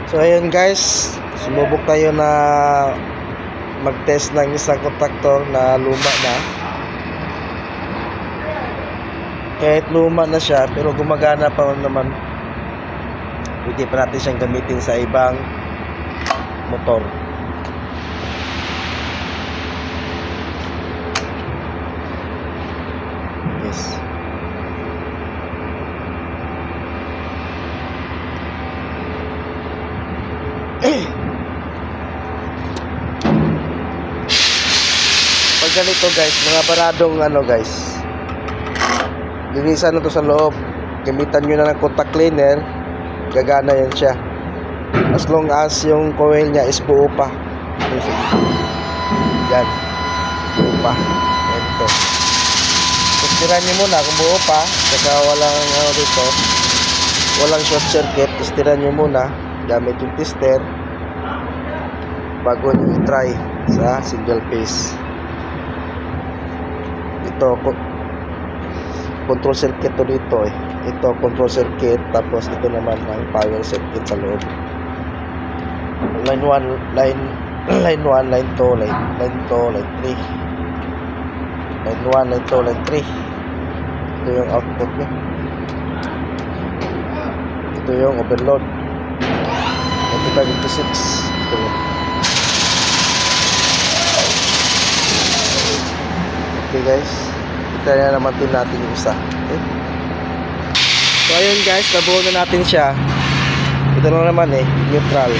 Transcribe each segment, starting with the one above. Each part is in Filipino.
So ayun guys, sumubok tayo na mag-test ng isang contactor na luma na. Kahit luma na siya, pero gumagana pa naman. Pwede pa natin siyang gamitin sa ibang motor. Yes. Pag ganito guys, mga baradong guys, linisan na to sa loob, gamitan nyo na ng contact cleaner, gagana yan siya as long as yung coil nya is buo pa. Yan, buo pa. Yan ito, testiran nyo muna kung buo pa, saka walang dito, walang short circuit. Testiran nyo muna gamit yung tester bago nyo i-try sa single phase. Ito control circuit to dito ito control circuit, tapos ito naman ang power circuit sa loob. Line 1, line 1, line 2, line 2, line 3, line 1, line 2, line 3. Ito yung output nya, ito yung overload 2556. Ito yun. Okay guys, kita na naman din natin yung isa. Okay? So ayun guys, nabuo na natin siya. Ito na naman neutral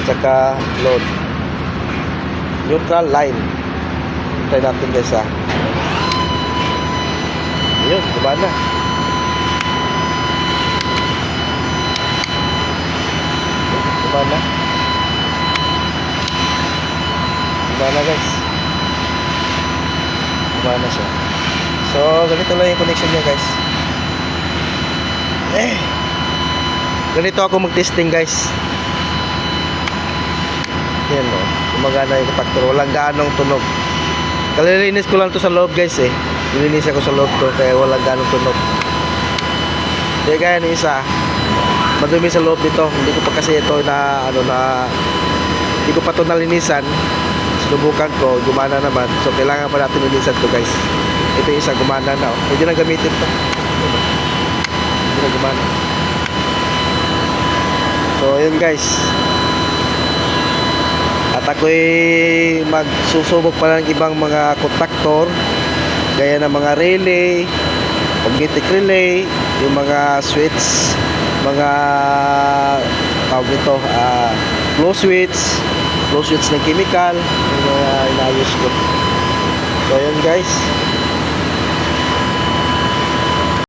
saka load, neutral line. Try natin guys ayun, gumana. Gumana guys, gumana siya. So ganito lang yung connection niya guys. Ganito ako mag-testing guys. Yan gumagana yung contactor, walang ganong tunog. Kalilinis ko lang to sa loob guys nilinis ako sa loob to, kaya walang ganong tunog. Kaya gaya ng isa, madumi sa loob nito. Hindi ko pa kasi ito hindi ko pa ito nalinisan. Sinubukan ko, gumana naman. So kailangan pa natin linisan to guys. Ito yung isa, gumana na pwede na gamitin to. Pwede na gumana. So yun guys, at ako'y magsusubok pa ng ibang mga contactor, gaya ng mga relay, magnetic relay, yung mga switch, mga tawag nito flow switch ng chemical, yung mga inayos ko. So yun guys,